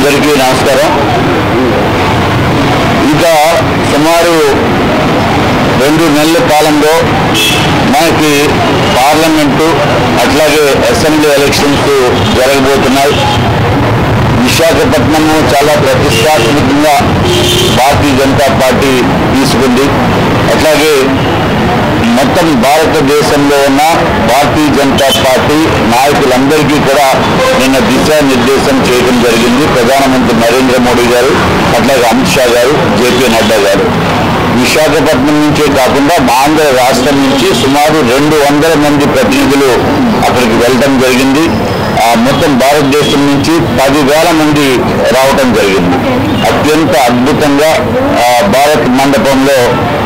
అందరికీ నమస్కారం. ఇంకా సుమారు 2 నెలల కాలంలో మనకి పార్లమెంటు అట్లాగే అసెంబ్లీ ఎలక్షన్స్ జరగబోతున్నాయి. విశాఖపట్నము చాలా ప్రతిష్టాత్మకంగా భారతీయ జనతా పార్టీ తీసుకుంది. అట్లాగే మొత్తం భారతదేశంలో ఉన్న భారతీయ జనతా పార్టీ నాయకులందరికీ కూడా నిన్న దిశానిర్దేశం చేయడం జరిగింది. ప్రధానమంత్రి నరేంద్ర మోడీ గారు, అట్లాగే అమిత్ షా గారు, జేపీ నడ్డా గారు. విశాఖపట్నం నుంచే కాకుండా ఆంధ్ర రాష్ట్రం నుంచి సుమారు 200 మంది ప్రతినిధులు అక్కడికి వెళ్ళడం జరిగింది. మొత్తం భారతదేశం నుంచి 10,000 మంది రావడం జరిగింది. అత్యంత అద్భుతంగా భారత్ మండపంలో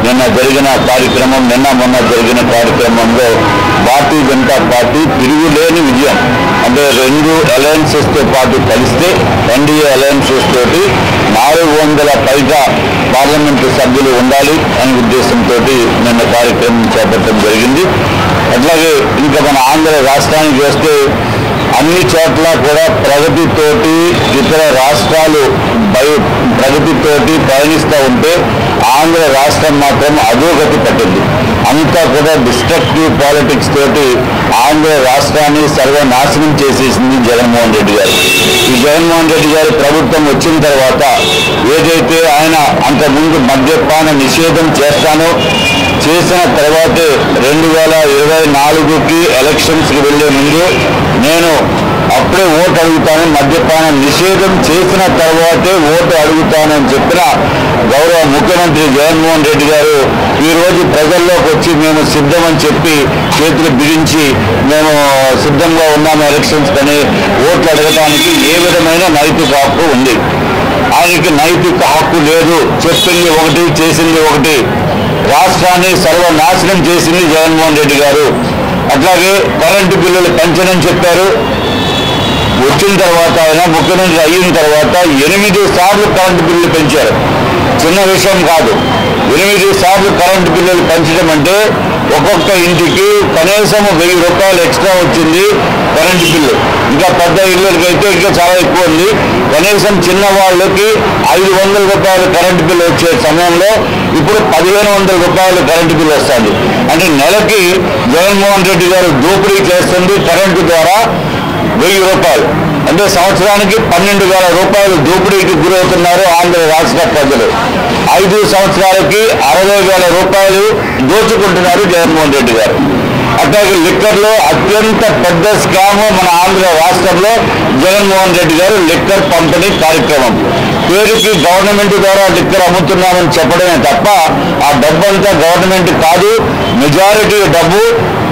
నిన్న జరిగిన కార్యక్రమం, మొన్న జరిగిన కార్యక్రమంలో భారతీయ జనతా పార్టీ తిరుగులేని విజయం. అంటే 2 అలయన్సెస్తో పాటు కలిస్తే ఎన్డీఏ అలయన్సెస్ తోటి 400 పైగా పార్లమెంటు సభ్యులు ఉండాలి అనే ఉద్దేశంతో నిన్న కార్యక్రమం చేపట్టడం జరిగింది. అట్లాగే ఇంకా మన ఆంధ్ర రాష్ట్రానికి వస్తే అన్ని చోట్ల కూడా ప్రగతితోటి ఇతర రాష్ట్రాలు ప్రగతితోటి పయనిస్తూ ఉంటే ఆంధ్ర రాష్ట్రం మాత్రం అధోగతి పట్టింది. అంతా కూడా డిస్ట్రక్టివ్ పాలిటిక్స్ తోటి ఆంధ్ర రాష్ట్రాన్ని సర్వనాశనం చేసేసింది జగన్మోహన్ రెడ్డి గారు. ఈ జగన్మోహన్ రెడ్డి గారి ప్రభుత్వం వచ్చిన తర్వాత ఏదైతే ఆయన అంతకుముందు మద్యపాన నిషేధం చేసిన తర్వాతే 2024కి ఎలక్షన్స్కి వెళ్లే ముందు నేను అప్పుడే ఓటు అడుగుతాను, మద్యపాన నిషేధం చేసిన తర్వాతే ఓటు అడుగుతానని చెప్పిన గౌరవ ముఖ్యమంత్రి జగన్మోహన్ రెడ్డి గారు ఈరోజు ప్రజల్లోకి వచ్చి మేము సిద్ధమని చెప్పి చేతులు బిగించి మేము సిద్ధంగా ఉన్నాము ఎలక్షన్స్ కానీ ఓట్లు అడగడానికి ఏ విధమైన నైతిక హక్కు ఉంది? ఆయనకి నైతిక హక్కు లేదు. చెప్పింది ఒకటి, చేసింది ఒకటి. రాష్ట్రాన్ని సర్వనాశనం చేసింది జగన్మోహన్ రెడ్డి గారు. అట్లాగే కరెంటు బిల్లులు పెంచనని చెప్పారు. వచ్చిన తర్వాత ఆయన ముఖ్యమంత్రి అయిన తర్వాత 8 సార్లు కరెంటు బిల్లులు పెంచారు. చిన్న విషయం కాదు. 8 సార్లు కరెంటు బిల్లులు పెంచడం అంటే ఒక్కొక్క ఇంటికి కనీసం 1000 రూపాయలు ఎక్స్ట్రా వచ్చింది కరెంటు బిల్లు. ఇంకా పెద్ద ఇళ్ళకైతే ఇంకా చాలా ఎక్కువ ఉంది. కనీసం చిన్న వాళ్ళకి 500 రూపాయలు కరెంటు బిల్లు వచ్చే సమయంలో ఇప్పుడు 1500 రూపాయలు కరెంటు బిల్లు వస్తుంది. అంటే నెలకి జగన్మోహన్ రెడ్డి గారు దోపిడీ చేస్తుంది కరెంటు ద్వారా 1000 రూపాయలు. అంటే సంవత్సరానికి 12,000 రూపాయలు దోపిడీకి గురవుతున్నారు ఆంధ్ర రాష్ట్ర ప్రజలు. 5 సంవత్సరాలకి 60,000 రూపాయలు దోచుకుంటున్నారు జగన్మోహన్ రెడ్డి గారు. అట్లాగే లిక్కర్లో అత్యంత పెద్ద స్కామ్ మన ఆంధ్ర రాష్ట్రంలో జగన్మోహన్ రెడ్డి గారు లిక్కర్ పంపిణీ కార్యక్రమం. పేరుకి గవర్నమెంట్ ద్వారా లిక్కర్ అమ్ముతున్నామని చెప్పడమే తప్ప ఆ డబ్బంతా గవర్నమెంట్ కాదు. మెజారిటీ డబ్బు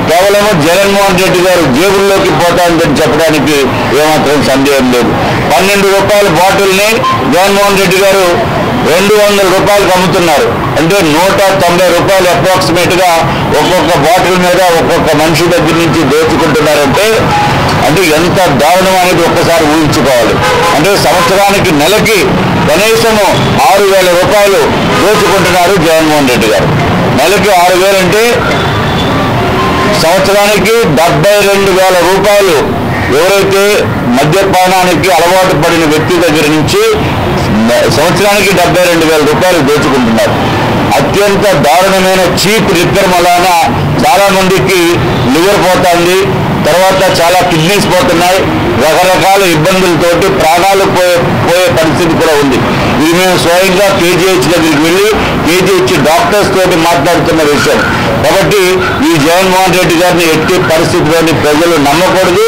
కేవలము జగన్మోహన్ రెడ్డి గారు జేబుల్లోకి పోతానని చెప్పడానికి ఏమాత్రం సందేహం లేదు. 12 రూపాయల బాటిల్ని జగన్మోహన్ రెడ్డి గారు 200 రూపాయలకు అమ్ముతున్నారు. అంటే 190 రూపాయలు అప్రాక్సిమేట్గా ఒక్కొక్క బాటిల్ మీద ఒక్కొక్క మనిషి దగ్గర నుంచి దోచుకుంటున్నారంటే అంటే ఎంత దారుణం అనేది ఒక్కసారి ఊహించుకోవాలి. అంటే సంవత్సరానికి నెలకి కనీసము 6,000 రూపాయలు దోచుకుంటున్నారు జగన్మోహన్ రెడ్డి గారు. నెలకి 6,000 అంటే సంవత్సరానికి 72,000 రూపాయలు ఎవరైతే మద్యపానానికి అలవాటు పడిన వ్యక్తి దగ్గర నుంచి సంవత్సరానికి 72,000 రూపాయలు దోచుకుంటున్నారు. అత్యంత దారుణమైన చీప్ లిక్కర్ వలన చాలా మందికి లివర్ పోతుంది, తర్వాత చాలా కిడ్నీస్ పోతున్నాయి, రకరకాల ఇబ్బందులతోటి ప్రాణాలు పోయే పరిస్థితి కూడా ఉంది. ఇది మేము స్వయంగా కేజీహెచ్ దగ్గరికి వెళ్ళి కేజీహెచ్ డాక్టర్స్ తోటి మాట్లాడుతున్న విషయం. కాబట్టి ఈ జగన్మోహన్ రెడ్డి గారిని ఎట్టి పరిస్థితిలోని ప్రజలు నమ్మకూడదు.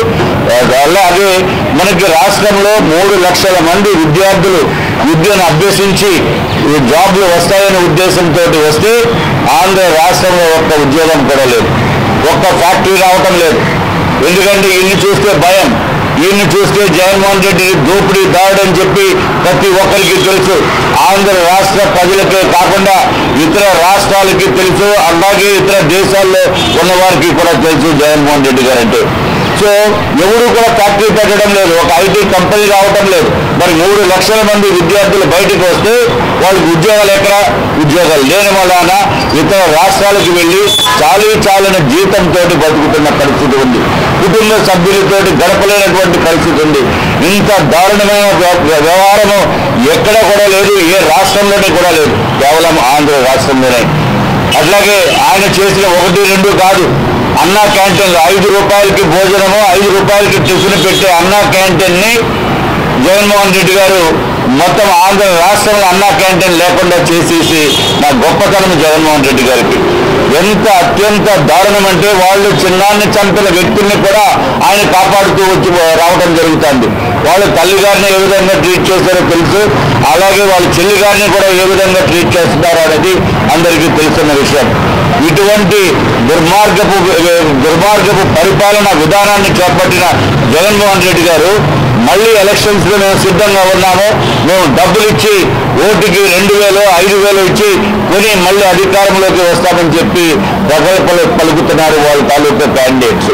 అలాగే మనకి రాష్ట్రంలో 3 లక్షల మంది విద్యార్థులు విద్యను అభ్యసించి జాబ్లు వస్తాయనే ఉద్దేశంతో వస్తే ఆంధ్ర రాష్ట్రంలో ఒక్క ఉద్యోగం కూడా లేదు, ఒక్క ఫ్యాక్టరీ రావటం లేదు. ఎందుకంటే ఈయన్ని చూస్తే భయం, ఈయన్ని చూస్తే జగన్మోహన్ రెడ్డి దోపిడీ దాడని చెప్పి ప్రతి ఒక్కరికి తెలుసు. ఆంధ్ర రాష్ట్ర ప్రజలకే కాకుండా ఇతర రాష్ట్రాలకి తెలుసు, అలాగే ఇతర దేశాల్లో ఉన్న వారికి కూడా తెలుసు జగన్మోహన్ రెడ్డి గారు అంటే. సో ఎవరు కూడా ఫ్యాక్టరీ పెట్టడం లేదు, ఒక ఐటీ కంపెనీ రావటం లేదు. మరి 3 లక్షల మంది విద్యార్థులు బయటకు వస్తే వాళ్ళకి ఉద్యోగాలు ఎక్కడ? ఉద్యోగాలు లేని వలన ఇతర రాష్ట్రాలకు వెళ్ళి చాలని జీతంతో బతుకుతున్న పరిస్థితి ఉంది. కుటుంబ సభ్యులతో గడపలేనటువంటి పరిస్థితి ఉంది. ఇంత దారుణమైన వ్యవహారము ఎక్కడ కూడా లేదు, ఏ రాష్ట్రంలోనే కూడా లేదు, కేవలం ఆంధ్ర రాష్ట్రంలోనే. అట్లాగే ఆయన చేసిన 1, 2 కాదు, అన్నా క్యాంటీన్లు 5 రూపాయలకి భోజనము 5 రూపాయలకి టిఫిన్ పెట్టే అన్నా క్యాంటీన్ని జగన్మోహన్ రెడ్డి గారు మొత్తం ఆంధ్ర రాష్ట్రంలో అన్నా క్యాంటీన్ లేకుండా చేసేసి నా గొప్పతనం జగన్మోహన్ రెడ్డి గారికి. ఎంత అత్యంత దారుణం అంటే వాళ్ళు చిన్నాన్ని చంపిన వ్యక్తుల్ని కూడా ఆయన కాపాడుతూ వచ్చి రావడం జరుగుతుంది. వాళ్ళు తల్లిగారిని ఏ విధంగా ట్రీట్ చేశారో తెలుసు, అలాగే వాళ్ళ చెల్లి గారిని కూడా ఏ విధంగా ట్రీట్ చేస్తున్నారు అనేది అందరికీ తెలుసున్న విషయం. ఇటువంటి దుర్మార్గపు పరిపాలన విధానాన్ని చేపట్టిన జగన్మోహన్ రెడ్డి గారు మళ్ళీ ఎలక్షన్స్ లో మేము సిద్ధంగా ఉన్నాము, మేము డబ్బులు ఇచ్చి ఓటుకి 2,000 5,000 ఇచ్చి కొని మళ్ళీ అధికారంలోకి వస్తామని చెప్పి ప్రగల్భాలు పలుకుతున్నారు వాళ్ళ తాలూకా క్యాండిడేట్స్.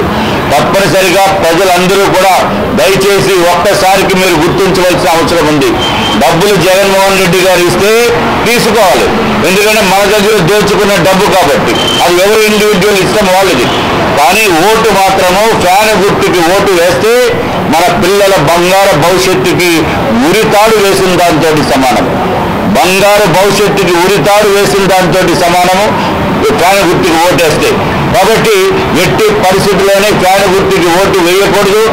తప్పనిసరిగా ప్రజలందరూ కూడా దయచేసి ఒక్కసారికి మీరు గుర్తించవలసిన అవసరం ఉంది. డబ్బులు జగన్మోహన్ రెడ్డి గారు ఇస్తే తీసుకోవాలి, ఎందుకంటే మన దగ్గర దోచుకున్న డబ్బు కాబట్టి, అది ఎవరు ఇండివిజువల్ ఇష్టం వాళ్ళది. కానీ ఓటు మాత్రము ఫ్యాన్ గుర్తుకి ఓటు వేస్తే మన పిల్లల బంగారు భవిష్యత్తుకి ఉరితాడు వేసిన దాంతో సమానం. బంగారు భవిష్యత్తుకి ఉరితాడు వేసిన దాంతో సమానము ఫ్యాన్ గుర్తుకి ఓటేస్తే. కాబట్టి ఎట్టి పరిస్థితుల్లోనే ఫ్యాన్ గుర్తుకి ఓటు వేయకూడదు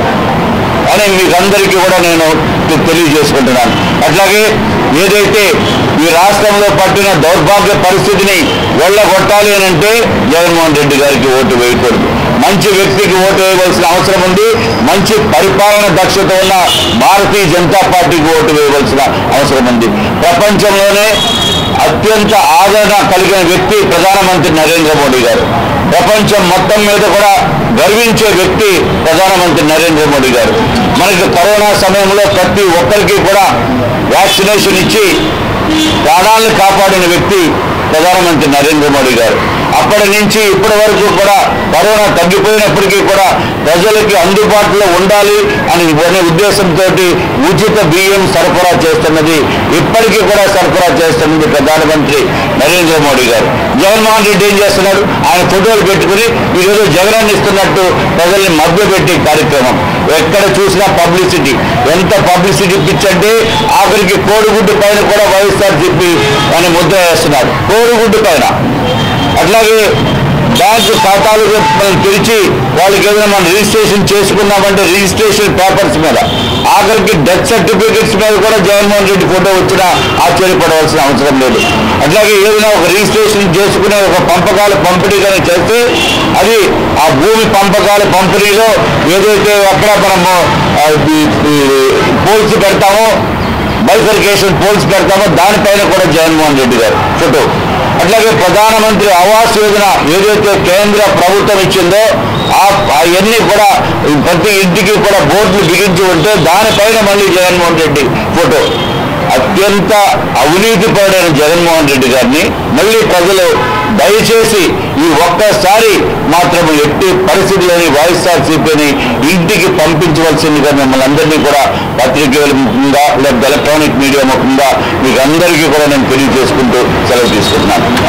అని మీకందరికీ కూడా నేను తెలియజేసుకుంటున్నాను. అట్లాగే ఏదైతే ఈ రాష్ట్రంలో పట్టిన దౌర్భాగ్య పరిస్థితిని వెళ్ళగొట్టాలి అని అంటే జగన్మోహన్ రెడ్డి గారికి ఓటు వేయకూడదు, మంచి వ్యక్తికి ఓటు వేయవలసిన అవసరం ఉంది. మంచి పరిపాలన దక్షత ఉన్న భారతీయ జనతా పార్టీకి ఓటు వేయవలసిన అవసరం ఉంది. ప్రపంచంలోనే అత్యంత ఆదరణ కలిగిన వ్యక్తి ప్రధానమంత్రి నరేంద్ర మోడీ గారు. ప్రపంచం మొత్తం మీద కూడా గర్వించే వ్యక్తి ప్రధానమంత్రి నరేంద్ర మోడీ గారు. మనకి కరోనా సమయంలో ప్రతి ఒక్కరికి కూడా వ్యాక్సినేషన్ ఇచ్చి ప్రాణాలను కాపాడిన వ్యక్తి ప్రధానమంత్రి నరేంద్ర మోడీ గారు. అప్పటి నుంచి ఇప్పటి వరకు కూడా కరోనా తగ్గిపోయినప్పటికీ కూడా ప్రజలకి అందుబాటులో ఉండాలి అనే ఉద్దేశంతో ఉచిత బియ్యం సరఫరా చేస్తున్నది, ఇప్పటికీ కూడా సరఫరా చేస్తున్నది ప్రధానమంత్రి నరేంద్ర మోడీ గారు. జగన్మోహన్ రెడ్డి ఏం చేస్తున్నాడు, ఆయన ఫోటోలు పెట్టుకుని ఈరోజు జగనాన్ని ఇస్తున్నట్టు ప్రజల్ని మభ్యపెట్టే కార్యక్రమం. ఎక్కడ చూసినా పబ్లిసిటీ, ఎంత పబ్లిసిటీ పిచ్చంటే ఆఖరికి కోడిగుడ్డు పైన కూడా వైఎస్ఆర్సీపీ అని ముద్ర వేస్తున్నారు, కోడిగుడ్డు పైన. అట్లాగే బ్యాంకు ఖాతాలు తెరిచి వాళ్ళకి ఏదైనా మనం రిజిస్ట్రేషన్ చేసుకున్నామంటే రిజిస్ట్రేషన్ పేపర్స్ మీద, ఆఖరికి డెత్ సర్టిఫికెట్స్ మీద కూడా జగన్మోహన్ రెడ్డి ఫోటో వచ్చినా ఆశ్చర్యపడవలసిన అవసరం లేదు. అట్లాగే ఏదైనా ఒక రిజిస్ట్రేషన్ చేసుకునే ఒక పంపిణీ కానీ చేస్తే అది ఆ భూమి పంపిణీలో ఏదైతే అక్కడ మనము పోల్స్ పెడతామో, బైఫర్కేషన్ పోల్స్ పెడతామో దానిపైన కూడా జగన్మోహన్ రెడ్డి గారు ఫోటో. అట్లాగే ప్రధానమంత్రి ఆవాస్ యోజన ఏదైతే కేంద్ర ప్రభుత్వం ఇచ్చిందో అవన్నీ కూడా ప్రతి ఇంటికి కూడా బోర్డులు బిగించి ఉంటే దానిపైన మళ్ళీ జగన్మోహన్ రెడ్డి ఫోటో. అత్యంత అవినీతిపరుడైన జగన్మోహన్ రెడ్డి గారిని మళ్ళీ ప్రజలు దయచేసి ఈ ఒక్కసారి మాత్రం ఎట్టి పరిస్థితుల్లోని వైఎస్ఆర్సీపీని ఇంటికి పంపించవలసిందిగా మిమ్మల్ని అందరినీ కూడా పత్రికల ముఖంగా లేదా ఎలక్ట్రానిక్ మీడియా ముఖంగా మీకు అందరికీ కూడా నేను తెలియజేసుకుంటూ సెలవు తీసుకుంటున్నాను.